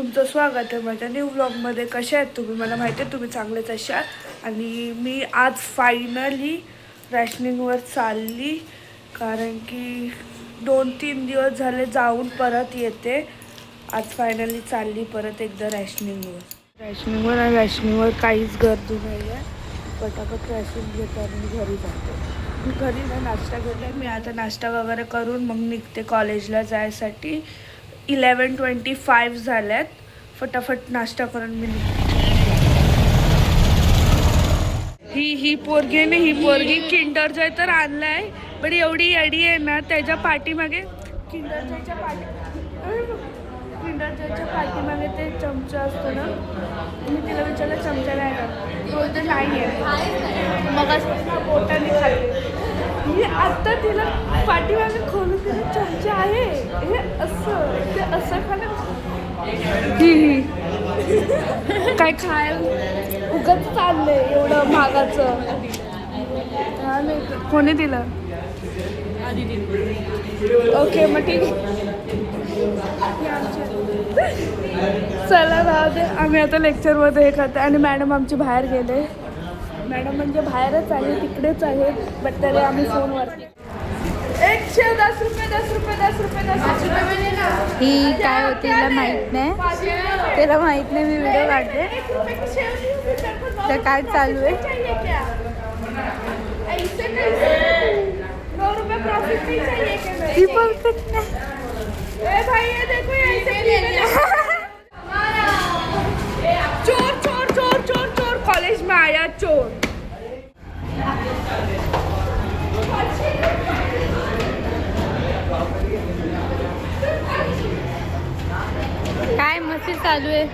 तुमचं स्वागत आहे माझ्या न्यू व्लॉगमध्ये. कसे आहेत तुम्ही? मला माहिती आहे तुम्ही चांगलेच असाल. आणि मी आज फायनली रॅशनिंगवर चालली, कारण की 2-3 दिवस झाले जाऊन परत येते. आज फायनली चालली परत एकदा रॅशनिंगवर आणि रॅशनिंगवर काहीच गर्दी नाही आहे. पटापट रॅशनिंग घेते आणि मी घरी जाते. मी घरी ना नाश्ता घेतला. मी आता नाश्ता वगैरे करून मग निघते कॉलेजला जायसाठी. 11:25 झाल्यात. फटाफट नाश्ता करून मी निघते. ही पोरगी ने ही पोरगी किंडर जॉय तर आणलाय, पण एवढी अडी आहे ना. त्याच्या पाठीमागे किंडर जॉयच्या पाठीमागे ते चमचा असतो ना. मी तिला विचारलं चमचा नाही का, बोलते नाही आहे. मग असं बोटाने खाते. मी आत्ता तिला पाठीमागे खोलून तिला चमचा आहे हे असं ते असं खाणं. काय खायला उगाच चाललंय एवढं महागाचं. कोणी दिलं? ओके मग ठीक आहे. चला राहू दे. आम्ही आता लेक्चरमध्ये हे करते आणि मॅडम आमची बाहेर गेले. मॅडम म्हणजे बाहेरच आहे, तिकडेच आहे, बट तरी आम्ही फोनवरती. 10 रुपये 10 रुपये 10 रुपये 10 रुपये. ही काय होती तिला माहित नाही, त्याला माहित नाही. मी व्हिडिओ काढते तर काय चालू आहे. 9 रुपये प्रॉफिट नहीं चाहिए क्या? ही परफेक्ट नाही. ए भाई ये देखो चोर चोर चोर चोर चोर कॉलेज में आया चोर. काय मस्ती चालू आहे.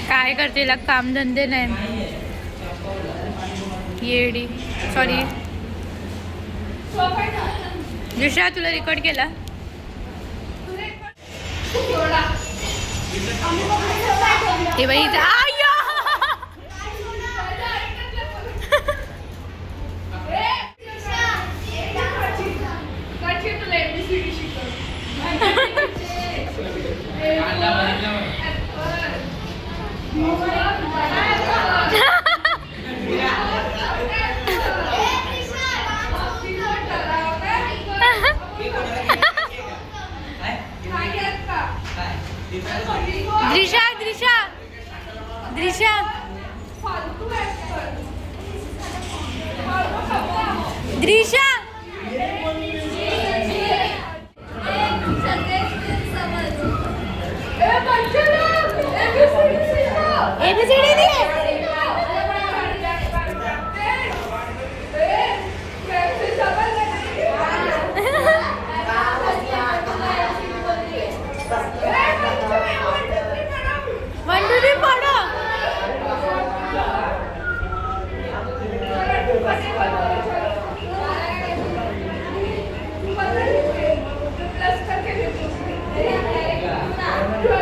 काय करते, तिला कामधंदे नाही. येडी. सॉरी दिशा, तुला रेकॉर्ड केला. हे बाई द्रिशा द्रिशा द्रिशा द्रिशा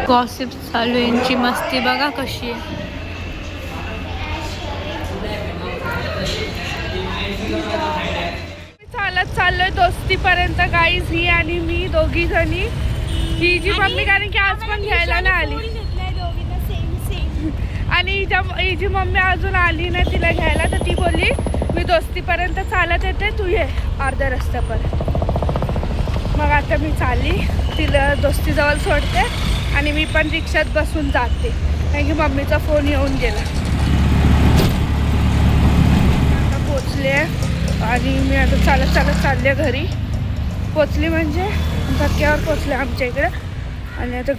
गॉसिप चालू आहे. यांची मस्ती बघा कशी आहे. चालत चाललोय दोस्तीपर्यंत गाईज. ही आणि मी दोघी जणी. ही जी मम्मी कारण की आज पण घ्यायला नाही आली आणि हिची मम्मी अजून आली नाही तिला घ्यायला. तर ती बोलली मी दोस्तीपर्यंत चालत येते, तू ये अर्ध्या रस्त्यापर्यंत. मग आता मी चालली, तिला दोस्तीजवळ सोडते आणि मी पण रिक्षात बसून जाते, कारण की मम्मीचा फोन येऊन गेला. आता पोचले आणि मी आता चालत चालत चालले घरी. पोचली म्हणजे धक्क्यावर पोचले आमच्या इकडे. आणि आता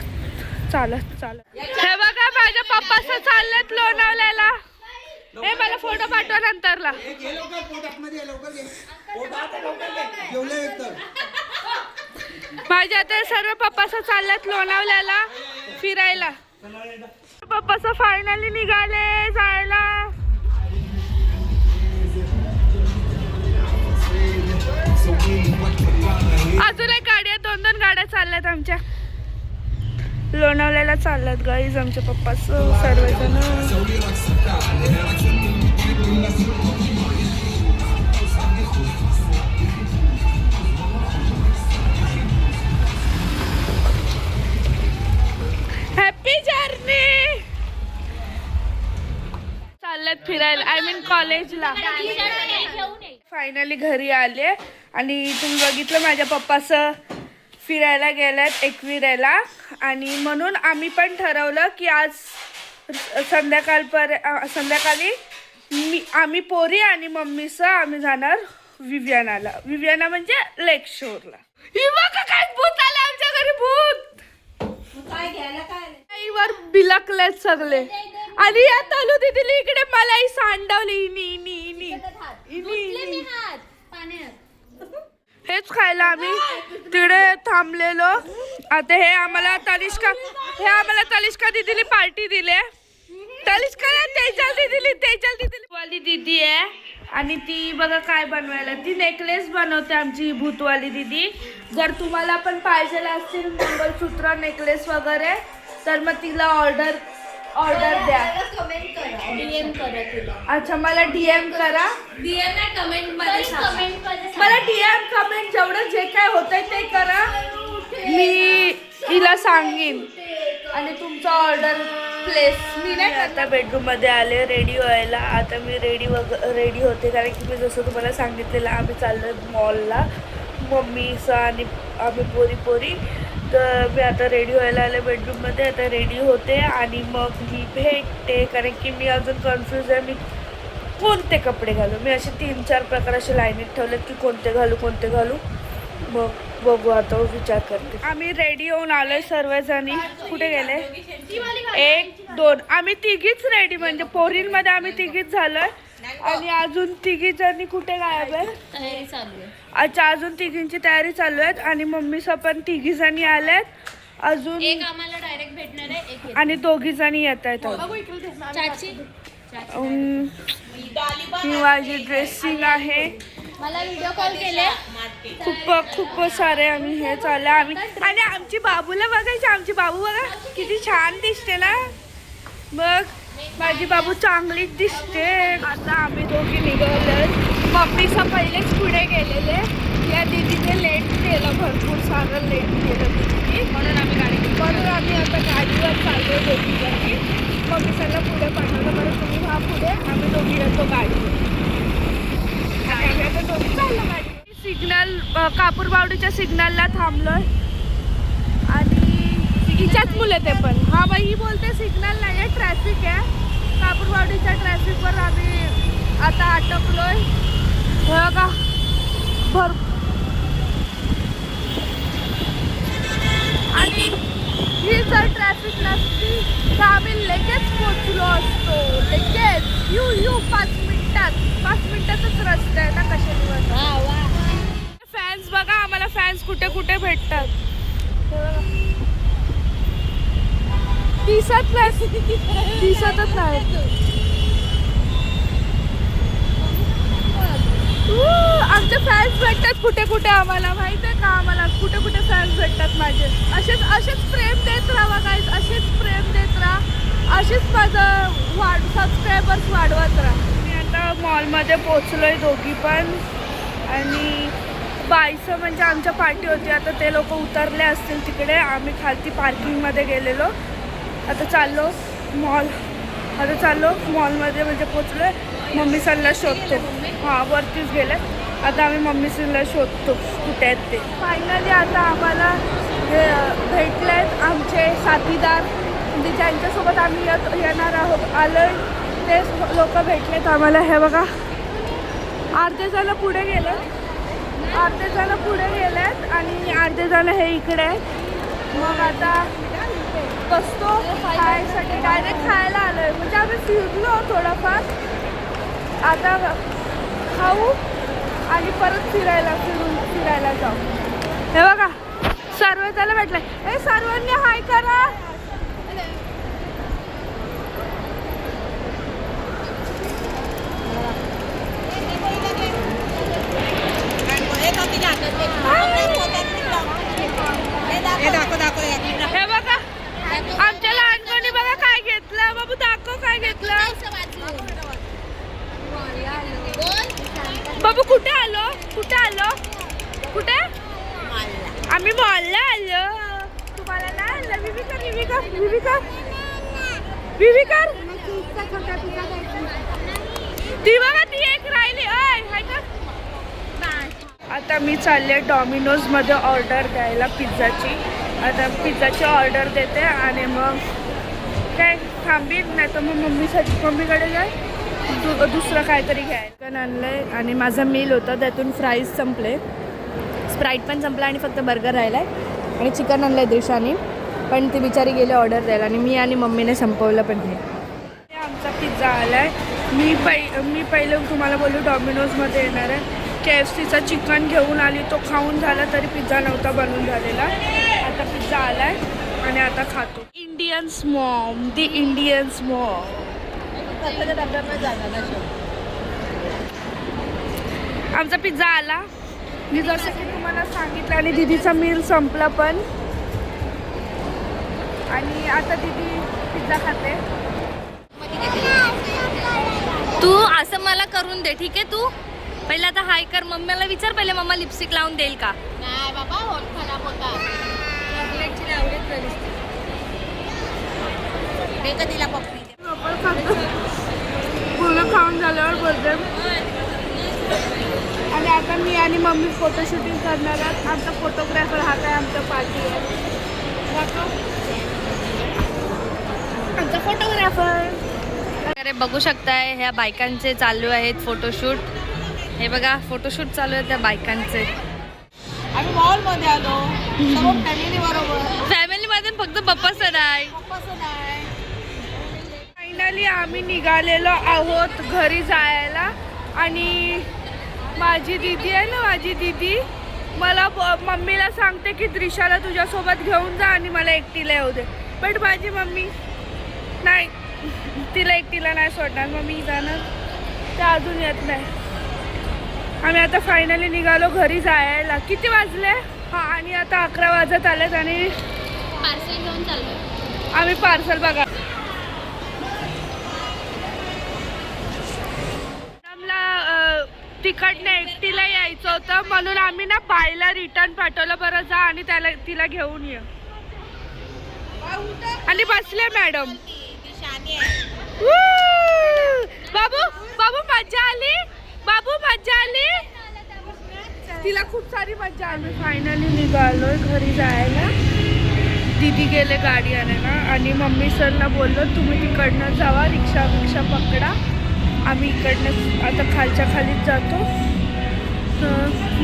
चालत चालत हे बघा माझ्या पप्पाचं चाललेत लोणावल्याला. हे मला फोटो पाठवा नंतरला. माझ्या आता सर्व पप्पाचं चाललेत लोणावल्याला फिरायला. पप्पाचं फायनली निघाले जायला. अजून एक गाडी आहे, 2-2 गाड्या चालल्यात आमच्या. लोणावल्याला चालल्यात गाईज आमच्या पप्पाचं सर्वजण. फिरायला, आय मीन कॉलेजला. फायनली घरी आले आणि तुम्ही बघितलं माझ्या पप्पाचं फिरायला गेल्यात एकविरेला. आणि म्हणून आम्ही पण ठरवलं की आज संध्याकाळी आम्ही पोरी आणि मम्मीसह आम्ही जाणार विव्यानाला. विव्याना म्हणजे लेक शोरला. ही बघा काय भूत आले आमच्या घरी, भूत काय घ्यायला काय वर बिलकलेत सगळे. आणि या तलू दिदीला इकडे मलाही सांडवली. हेच खायला आम्ही तिकडे थांबलेलो. आता हे आम्हाला तनिष्का दीदीला पार्टी दिले. तनिष्का तेजल दीदी वाली दीदी आहे आणि ती बघा काय बनवायला, ती नेकलेस बनवते आमची भूतवाली दीदी. जर तुम्हाला पण पाहिजे असतील मंगलसूत्र नेकलेस वगैरे तर मग तिला ऑर्डर द्या. DM करा तिला. अच्छा मला DM करा. DM ना कमेंट मध्ये मला DM कमेंट जेवढं जे काय होतंय ते करा, मी तिला सांगेन आणि तुमचा ऑर्डर प्लेस. मी नाही आता बेडरूम मध्ये आले रेडी व्हायला. आता मी रेडी होते कारण की मी जसं तुम्हाला सांगितलेलं आम्ही चाललो मॉलला मम्मीचं आणि आम्ही पोरी. तर मी आता रेडी व्हायला आले बेडरूममध्ये. आता रेडी होते आणि मग मी भेटते कारण की मी अजून कन्फ्यूज आहे मी कोणते कपडे घालू. मी असे 3-4 प्रकार असे लाईनीत ठेवलेत की कोणते घालू. मग बघू आता विचार करते. आम्ही रेडी होऊन आलोय सर्वजणी. कुठे गेले? 1-2 आम्ही तिघीच रेडी, म्हणजे पोरींमध्ये आम्ही तिघीच झालोय आणि अजून तिघी जणी कुठे गायब आहे? तयारी चालू आहे. अच्छा अजून तिघींची तयारी चालू आहे आणि मम्मीचं पण 3 जणी आल्यात. अजून एक आम्हाला डायरेक्ट भेटणार आहे, एक आणि 2 जणी येत आहेत. चाची ही माझी ड्रेसिंग आहे. मला व्हिडिओ कॉल केले. खूप सारे आम्ही हे चालले आम्ही. आणि आमची बाबूला बघायची, आमची बाबू बघा किती छान दिसते ना. मग माझी बाबू चांगलीच दिसते. आता आम्ही दोघी निघालोय. मम्मीचं पहिलेच पुढे गेलेले. या दीदीने लेट केलं, भरपूर सारं लेट केलं दीदीने. म्हणून आम्ही आता गाडीवर चाललो दोघी जणी. मम्मी सगळं पुढे पाठवलं, बरं तुम्ही व्हा पुढे, आम्ही दोघी येतो गाडीवर. आणि आम्ही आता दोघी चाललो गाडी. सिग्नल कापूरबावडीच्या सिग्नलला थांबलोय आणि हिच्याच मुलं ते पण. हा बाई ही बोलते सिग्नल नाही आहे, ट्रॅफिक आहे. कापूरबावडीच्या ट्रॅफिकवर आम्ही आता अटकलोय. बघा आणि ही जर ट्रॅफिक नसती तर आम्ही लगेच पोचलो असतो. लगेच यू 5 मिनिटातच रस्ता आहे ना. कशा फॅन्स बघा, आम्हाला फॅन्स कुठे कुठे भेटतात. दिसतच नाही. आमचे फॅन्स भेटतात कुठे कुठे. आम्हाला माहित आहे का, आम्हाला कुठे कुठे फॅन्स भेटतात माझे. असेच प्रेम देत राहा गाईज, असेच प्रेम देत राहा, असेच माझं सबस्क्रायबर्स वाढवत राहा. मी आता मॉलमध्ये पोचलोय दोघी पण. आणि बाईचं म्हणजे आमच्या पार्टी होती, आता ते लोक उतरले असतील तिकडे. आम्ही खालती पार्किंगमध्ये गेलेलो. आता चाललो मॉलमध्ये म्हणजे पोचलोय. मम्मी सल्ला शोधतो. हां वरतीच गेले. आता आम्ही मम्मी सल्ला शोधतो कुठे आहेत ते. फायनली आता आम्हाला भेटले आहेत आमचे साथीदार, म्हणजे ज्यांच्यासोबत आम्ही येणार आलोय ते लोक भेटलेत आम्हाला. हे बघा अर्धे जण पुढे गेलेत आणि अर्धे जण हे इकडे आहेत. मग आता बसतो खायसाठी. डायरेक्ट खायला आलोय, म्हणजे आम्ही फिरलो थोडंफार. आता खाऊ आणि परत फिरायला जाऊ. हे बघा सर्वजण भेटले. हे सर्वांनी हाय करा. हे बघा आमच्या लहानपणी बघा काय घेतलं. बाबू दाखव काय घेतलं. बाबू कुठे आलो आम्ही मॉलला आलो. तुम्हाला नाही आलं? विविकर आता मी चालले डॉमिनोजमध्ये ऑर्डर द्यायला पिझ्झाची. आता पिझ्झाची ऑर्डर देते आणि मग काय थांबील, नाही तर मग मम्मीकडे जाय दुसरं काहीतरी घ्यायला. चिकन आणलं आहे आणि माझा मील होता, त्यातून फ्राईज संपले, स्प्राईट पण संपला आणि फक्त बर्गर राहिला आहे. आणि चिकन आणलं आहे दिशाने, पण ती बिचारी गेले ऑर्डर द्यायला आणि मी आणि मम्मीने संपवलं पण. हे आमचा पिझ्झा आला आहे. मी पहिले तुम्हाला बोलू डॉमिनोजमध्ये येणार आहे. KFCचा चिकन घेऊन आली, तो खाऊन झाला तरी पिझ्झा नव्हता बनवून झालेला. आता पिझ्झा आला आहे आणि आता खातो. इंडियन्स मॉम, दी इंडियन्स मॉम. आमचा पिझ्झा आला, मी जसं की तुम्हाला सांगितलं, आणि दीदीचा मील संपला पण. आणि आता दीदी पिझ्झा खाते. तू असं मला करून दे, ठीक आहे? तू पहिले आता हाय कर, मम्मीला विचार पहिले, मम्मा लिपस्टिक लावून देईल का? नाही बाबा, होल खराब होता. चॉकलेटची आवडत नाही. दे का तिला पप्पी. पूर्ण खाऊन झाल्यावर बोलते. आणि आता मी आणि मम्मी फोटो शूटिंग करणार आहोत. आमचा फोटोग्राफर हा काय आमचा पार्टी आहे. आमचा फोटोग्राफर. अरे बघू शकताय, ह्या बायकांचे चालू आहेत फोटोशूट. हे बघा फोटोशूट चालू आहे त्या बायकांचे. आम्ही मॉलमध्ये आलो सर्व फॅमिली बरोबर. फॅमिलीमध्ये फक्त पप्पा सर आहे. पप्पाचं नाही. फायनली आम्ही निघालेलो आहोत घरी जायला. आणि माझी दीदी आहे ना, माझी दीदी मला मम्मीला सांगते की त्रिशाला तुझ्यासोबत घेऊन जा आणि मला एकटीला येऊ दे. बट माझी मम्मी नाही, तिला एकटीला नाही सोडणार, मग मी जाणार, ते अजून येत नाही. आम्ही आता फायनली निघालो घरी जायला. किती वाजले? हां, आणि आता 11 वाजत आलेत आणि पार्सल घेऊन चाललो आम्ही पार्सल बघा. तिकडनं एकटीला यायचं होतं म्हणून आम्ही ना बायला रिटर्न पाठवलं. बरं जा आणि तिला घेऊन ये. आणि बसले मॅडम. बाबू बाबू मजा आली, बाबू मजा आली, तिला खूप सारी मजा आली. फायनली निघालोय घरी जायला. दीदी गेले गाडी आणायला आणि मम्मी सरला बोललो तुम्ही तिकडनं जावा, रिक्षा पकडा, आम्ही इकडनं आता खालच्या खालीच जातो.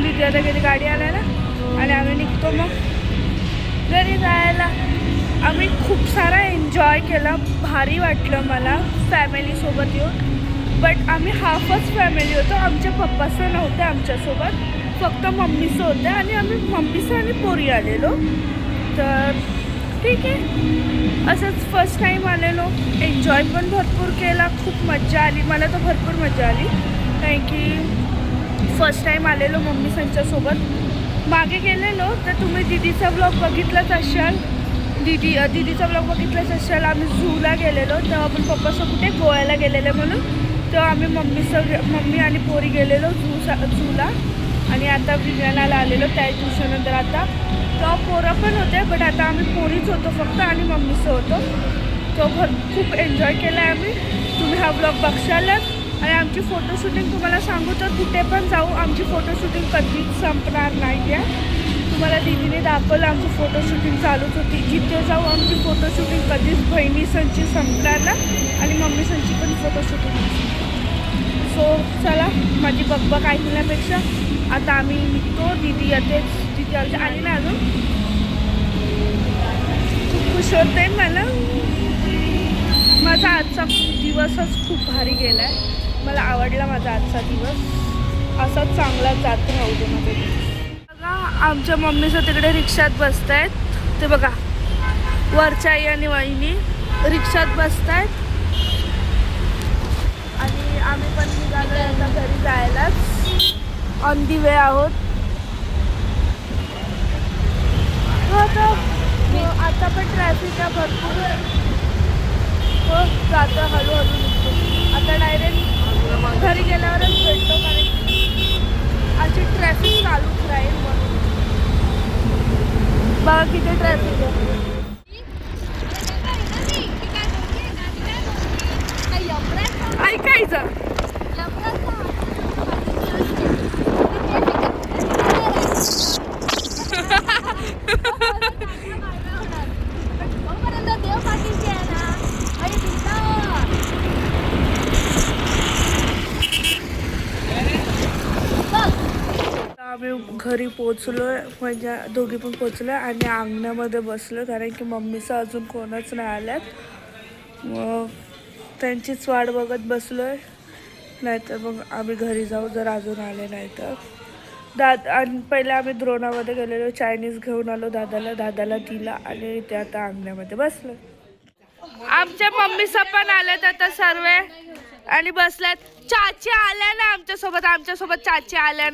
दीदी आता गेली गाडी आणायला आणि आम्ही निघतो मग घरी जायला. आम्ही खूप सारा एन्जॉय केला, भारी वाटलं मला फॅमिलीसोबत येऊन. बट आम्ही हाफच फॅमिली होतो, आमच्या पप्पाचं नव्हते आमच्यासोबत, फक्त मम्मीचं होते आणि आम्ही मम्मीचं आणि पोरी आलेलो. तर ठीक आहे, असंच फर्स्ट टाईम आलेलो, एन्जॉय पण भरपूर केला, खूप मजा आली. मला तर भरपूर मजा आली कारण की फर्स्ट टाईम आलेलो मम्मी त्यांच्यासोबत. मागे गेलेलो तर तुम्ही दीदीचा ब्लॉग बघितलाच असाल, दीदीचा ब्लॉग बघितलाच असाल. आम्ही झूला गेलेलो तेव्हा आपण पप्पासोबत कुठे गोव्याला गेलेले म्हणून, तेव्हा आम्ही मम्मी आणि पोरी गेलेलो झूला. आणि आता विज्ञानाला आलेलो त्या दिवसानंतर. आता तेव्हा पोरं पण होते बट आता आम्ही पोरीच होतो फक्त आणि मम्मीचं होतो. तो खूप एन्जॉय केला आहे आम्ही. तुम्ही हा ब्लॉग बघशालच. आणि आमची फोटोशूटिंग तुम्हाला सांगू तर कुठे पण जाऊ आमची फोटोशूटिंग कधीच संपणार नाही आहे. तुम्हाला दीदीने दाखवलं आमची फोटोशूटिंग चालूच होती. जिथे जाऊ आमची फोटोशूटिंग कधीच बहिणी संची संपणार ना आणि मम्मी संची पण फोटोशूटिंग. सो चला, माझी बकबक ऐकण्यापेक्षा आता आम्ही निघतो. दीदी येतेच, दीदी आली ना अजून. खूप खुश होते मला. माझा आजचा दिवसच खूप भारी गेला आहे, मला आवडला माझा आजचा दिवस. असाच चांगला जात राहू दे माझा दिवस. बघा आमच्या मम्मीचं तिकडे रिक्षात बसत आहेत, ते बघा वरच्या आई आणि वहिनी रिक्षात बसत आहेत. आणि आम्ही पण निघालो आता घरी जायलाच, ऑन दी वे आहोत. आता पण ट्रॅफिक आहे भरपूर. हो, जातं हळूहळू निघतो. आता डायरेक्ट घरी गेल्यावरच भेटतो कारण अशी ट्रॅफिक चालूच राहील म्हणून. बघा किती ट्रॅफिक आहे. ऐकायचं आम्ही घरी पोचलो, म्हणजे दोघी पण पोचलो आणि अंगणामध्ये बसलो कारण की मम्मीचं अजून कोणच नाही आल्यात. मग त्यांचीच वाट बघत बसलो आहे. नाहीतर मग आम्ही घरी जाऊ जर अजून आले नाही तर. आणि पहिले आम्ही द्रोणामध्ये गेलेलो, चायनीज घेऊन आलो दादाला दिला आणि ते आता अंगणामध्ये बसलो. आमच्या मम्मीचं पण आलेत आता सर्व आणि बसल्यात. चाची आल्या ना आमच्यासोबत चाची आल्या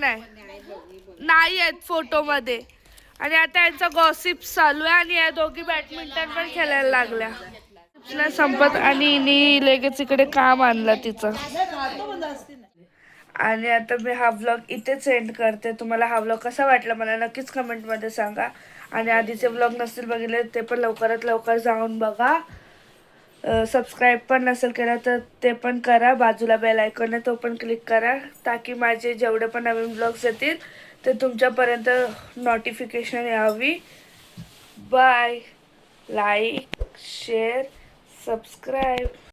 नाही आहेत फोटोमध्ये. आणि आता यांचा गॉसिप चालू आहे आणि या दोघी बॅडमिंटन पण खेळायला लागल्या. संपत आणि हिने लगेच इकडे काम आणलं तिचं. आणि आता मी हा व्लॉग इथेच एंड करते. तुम्हाला हा व्लॉग कसा वाटला मला नक्कीच कमेंटमध्ये सांगा. आणि आधीचे व्लॉग नसतील बघितले ते पण लवकरात लवकर जाऊन बघा. सबस्क्राईब पण नसेल केलं तर ते पण करा. बाजूला बेल आयकॉन आहे तो पण क्लिक करा, ताकी माझे जेवढे पण नवीन व्लॉग्स येतील ते तुमच्यापर्यंत नोटिफिकेशन यावी. बाय. Like, share, subscribe.